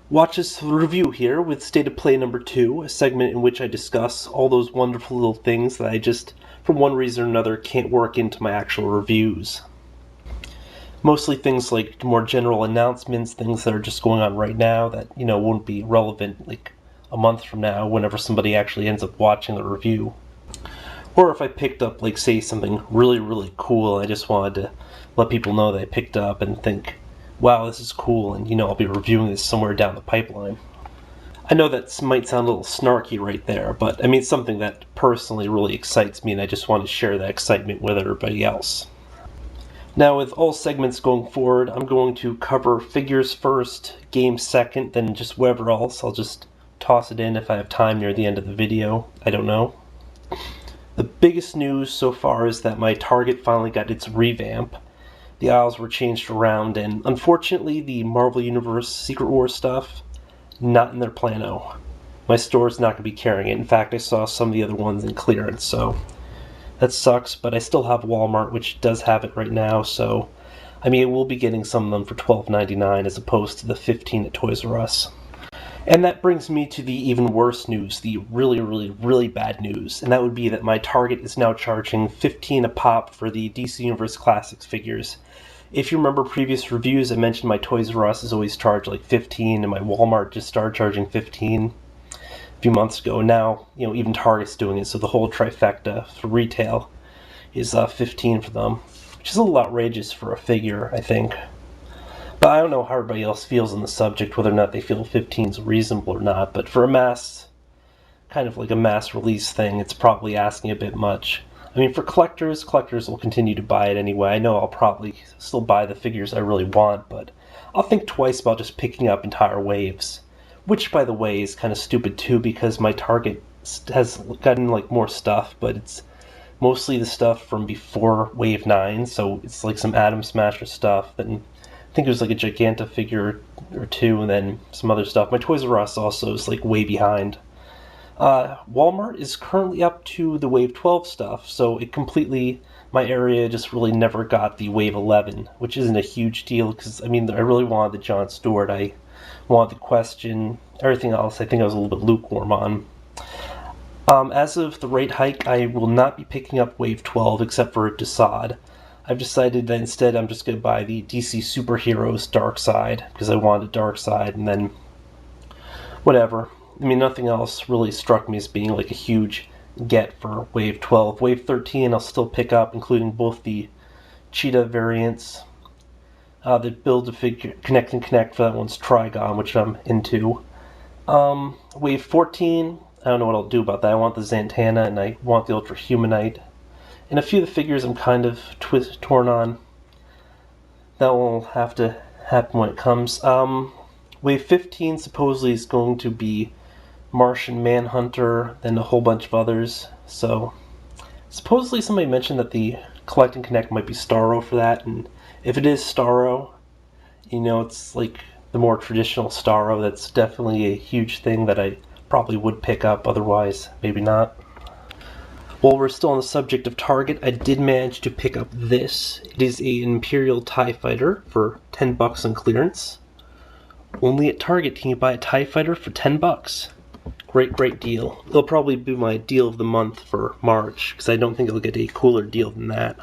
WatchthisReview here with State of Play number 2, a segment in which I discuss all those wonderful little things that I just, for one reason or another, can't work into my actual reviews. Mostly things like more general announcements, things that are just going on right now that, won't be relevant like a month from now whenever somebody actually ends up watching the review. Or if I picked up, like, say, something really, really cool, I just wanted to let people know that I picked up and think, wow, this is cool, and, I'll be reviewing this somewhere down the pipeline. I know that might sound a little snarky right there, but, it's something that personally really excites me, and I just want to share that excitement with everybody else. Now, with all segments going forward, I'm going to cover figures first, games second, then just whatever else. I'll just toss it in if I have time near the end of the video. I don't know. The biggest news so far is that my Target finally got its revamp. The aisles were changed around, and unfortunately the Marvel Universe Secret Wars stuff, not in their plano. My store's not going to be carrying it. In fact, I saw some of the other ones in clearance, so that sucks, but I still have Walmart, which does have it right now, so we'll be getting some of them for $12.99 as opposed to the $15 at Toys R Us. And that brings me to the even worse news, the really, really, really bad news, and that would be that my Target is now charging $15 a pop for the DC Universe Classics figures. If you remember previous reviews, I mentioned my Toys R Us has always charged like $15, and my Walmart just started charging $15 a few months ago. Now, even Target's doing it, so the whole trifecta for retail is $15 for them, which is a little outrageous for a figure, I think. But I don't know how everybody else feels on the subject, whether or not they feel 15 is reasonable or not. But for a mass, kind of like a mass release thing, it's probably asking a bit much. For collectors will continue to buy it anyway. I know I'll probably still buy the figures I really want, but I'll think twice about just picking up entire waves. Which, by the way, is kind of stupid too, because my Target has gotten more stuff, but it's mostly the stuff from before Wave 9, so it's like some Atom Smasher stuff, and I think it was like a Giganta figure or two, and then some other stuff. My Toys R Us also is way behind. Walmart is currently up to the Wave 12 stuff, so my area just really never got the Wave 11, which isn't a huge deal, because, I really wanted the Jon Stewart, I wanted the Question, everything else I think I was a little bit lukewarm on. As of the rate hike, I will not be picking up Wave 12 except for Desaad. I've decided that instead I'm just going to buy the DC Superheroes Dark Side, because I wanted a Dark Side, and then whatever. Nothing else really struck me as being a huge get for Wave 12. Wave 13 I'll still pick up, including both the Cheetah variants. The Build-A-Figure Connect and Connect for that one's Trigon, which I'm into. Wave 14, I don't know what I'll do about that. I want the Zatanna, and I want the Ultra Humanite. And a few of the figures I'm kind of torn on. That will have to happen when it comes. Wave 15 supposedly is going to be Martian Manhunter, then a whole bunch of others. So, supposedly somebody mentioned that the Collect and Connect might be Starro for that, and if it is Starro, it's like the more traditional Starro. That's definitely a huge thing that I probably would pick up, otherwise maybe not. While we're still on the subject of Target, I did manage to pick up this. It is an Imperial TIE Fighter for $10 on clearance. Only at Target can you buy a TIE Fighter for $10. Great deal. It'll probably be my deal of the month for March, because I don't think it'll get a cooler deal than that.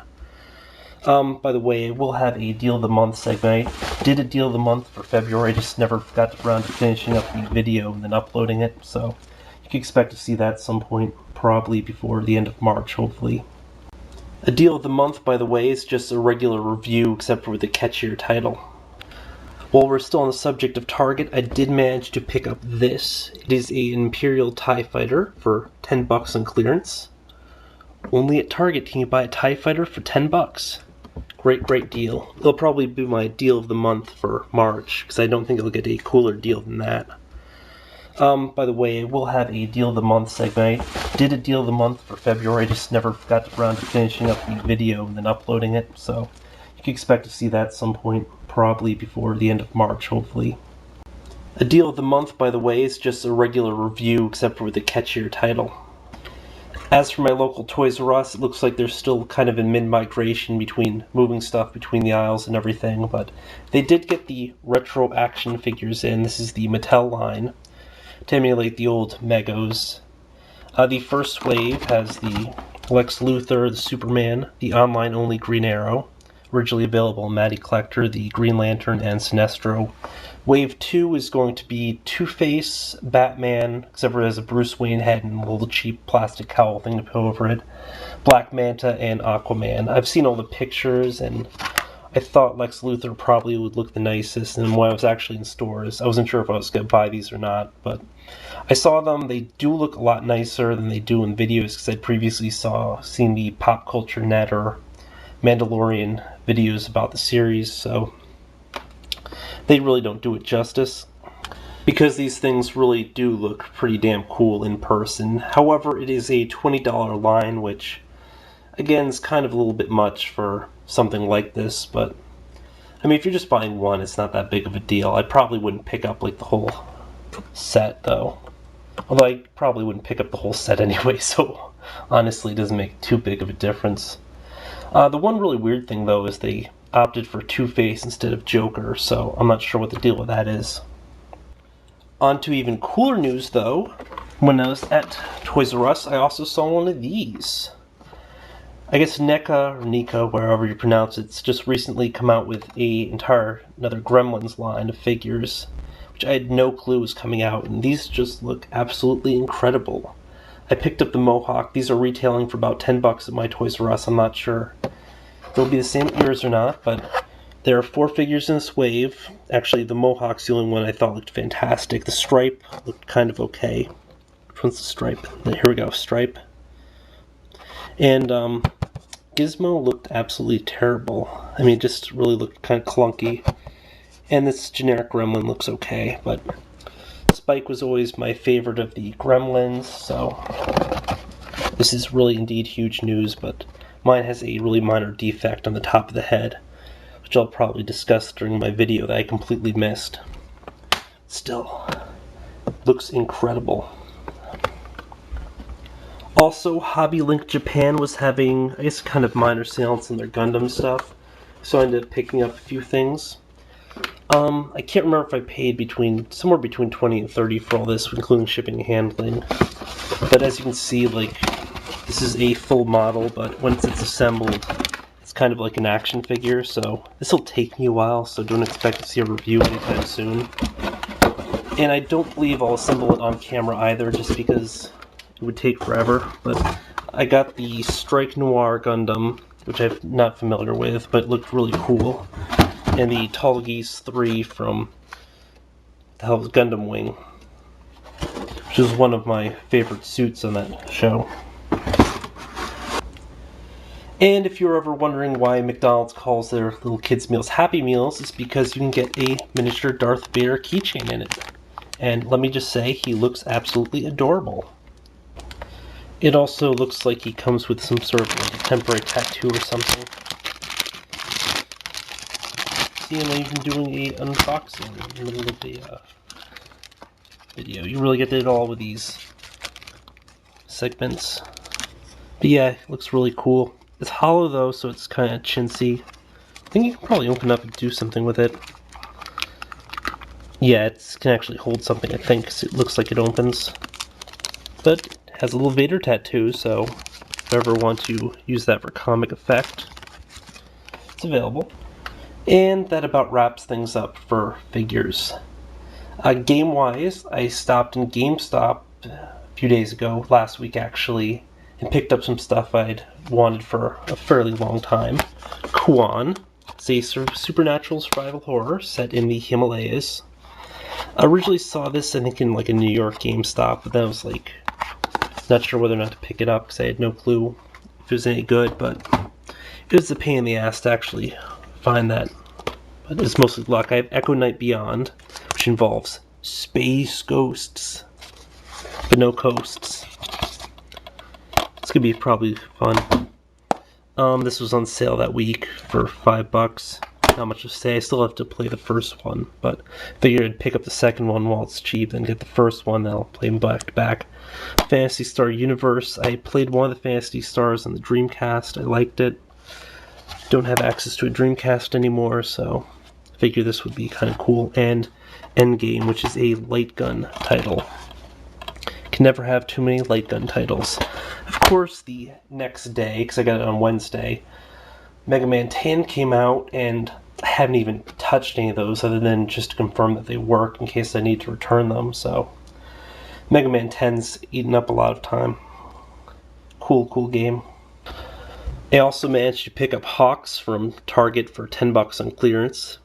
By the way, we'll have a deal of the month segment. I did a deal of the month for February, I just never got around to finishing up the video and then uploading it, so you can expect to see that at some point, probably before the end of March, hopefully. A deal of the month, by the way, is just a regular review, except for the catchier title. While we're still on the subject of Target, I did manage to pick up this. It is an Imperial TIE Fighter for $10 on clearance. Only at Target can you buy a TIE Fighter for $10. Great deal. It'll probably be my deal of the month for March, because I don't think it'll get a cooler deal than that. By the way, we'll have a deal of the month segment. I did a deal of the month for February, I just never got around to finishing up the video and then uploading it, so you can expect to see that at some point, probably before the end of March, hopefully. A deal of the month, by the way, is just a regular review, except for the catchier title. As for my local Toys R Us, it looks like they're still kind of in mid-migration between moving stuff between the aisles and everything, but they did get the retro action figures in. This is the Mattel line to emulate the old Megos. The first wave has the Lex Luthor, the Superman, the online-only Green Arrow, originally available in Matty Collector, the Green Lantern, and Sinestro. Wave 2 is going to be Two-Face, Batman, except for it has a Bruce Wayne head and a little cheap plastic cowl thing to put over it, Black Manta, and Aquaman. I've seen all the pictures, and I thought Lex Luthor probably would look the nicest, and when I was actually in stores, I wasn't sure if I was going to buy these or not, but I saw them. They do look a lot nicer than they do in videos, because I'd previously seen the Pop Culture Net or Mandalorian videos about the series, so they really don't do it justice, because these things really do look pretty damn cool in person. However, it is a $20 line, which again is kind of a little bit much for something like this, but I mean, if you're just buying one, it's not that big of a deal. I probably wouldn't pick up like the whole set though, although I probably wouldn't pick up the whole set anyway, so honestly it doesn't make too big of a difference. The one really weird thing though is they opted for Two-Face instead of Joker, so I'm not sure what the deal with that is. On to even cooler news though. When I was at Toys R Us, I also saw one of these. I guess NECA, or Nika, wherever you pronounce it, it's just recently come out with another Gremlins line of figures, which I had no clue was coming out, and these just look absolutely incredible. I picked up the Mohawk. These are retailing for about $10 at my Toys R Us. I'm not sure if they'll be the same ears or not, but there are 4 figures in this wave. Actually, the Mohawk's the only one I thought looked fantastic. The Stripe looked kind of okay. Which one's the Stripe? Here we go, Stripe. And Gizmo looked absolutely terrible. I mean, it just really looked kind of clunky. And this generic Gremlin looks okay, but Spike was always my favorite of the Gremlins, so this is really indeed huge news, but mine has a really minor defect on the top of the head, which I'll probably discuss during my video that I completely missed. Still, looks incredible. Also, Hobby Link Japan was having, I guess, kind of minor sales on their Gundam stuff, so I ended up picking up a few things. I can't remember if I paid somewhere between $20 and $30 for all this, including shipping and handling. But as you can see, like, this is a full model, but once it's assembled, it's kind of like an action figure, so this will take me a while, so don't expect to see a review anytime soon. And I don't believe I'll assemble it on camera either, just because it would take forever. But I got the Strike Noir Gundam, which I'm not familiar with, but it looked really cool. And the Tall Geese 3 from the hell was Gundam Wing, which is one of my favorite suits on that show. And if you're ever wondering why McDonald's calls their little kids' meals Happy Meals, it's because you can get a miniature Darth Vader keychain in it. And let me just say, he looks absolutely adorable. It also looks like he comes with some sort of like a temporary tattoo or something. See, I'm even doing an unboxing in the middle of the video. You really get it all with these segments. But yeah, it looks really cool. It's hollow though, so it's kind of chintzy. I think you can probably open it up and do something with it. Yeah, it can actually hold something, I think, because it looks like it opens. But it has a little Vader tattoo, so if you ever want to use that for comic effect, it's available. And that about wraps things up for figures. Game-wise, I stopped in GameStop a few days ago, last week actually, and picked up some stuff I'd wanted for a fairly long time. Kuan. It's a supernatural survival horror set in the Himalayas. I originally saw this, I think, in like a New York GameStop, but then I was like, not sure whether or not to pick it up because I had no clue if it was any good, but it was a pain in the ass to actually find that. But it's mostly luck. I have Echo Night Beyond, which involves space ghosts, but no coasts. It's gonna be probably fun. This was on sale that week for $5. not much to say. I still have to play the first one, but figured I'd pick up the second one while it's cheap, then get the first one, then I'll play them back to back. Phantasy Star Universe. I played one of the Phantasy Stars on the Dreamcast. I liked it. Don't have access to a Dreamcast anymore, so I figured this would be kind of cool. And Endgame, which is a light gun title. Can never have too many light gun titles. Of course, the next day, because I got it on Wednesday, Mega Man 10 came out, and I haven't even touched any of those other than just to confirm that they work in case I need to return them, so Mega Man 10's eaten up a lot of time. Cool game. I also managed to pick up Hawks from Target for $10 on clearance.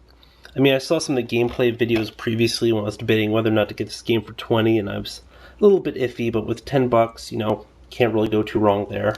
I mean, I saw some of the gameplay videos previously when I was debating whether or not to get this game for $20, and I was a little bit iffy, but with $10, you know, can't really go too wrong there.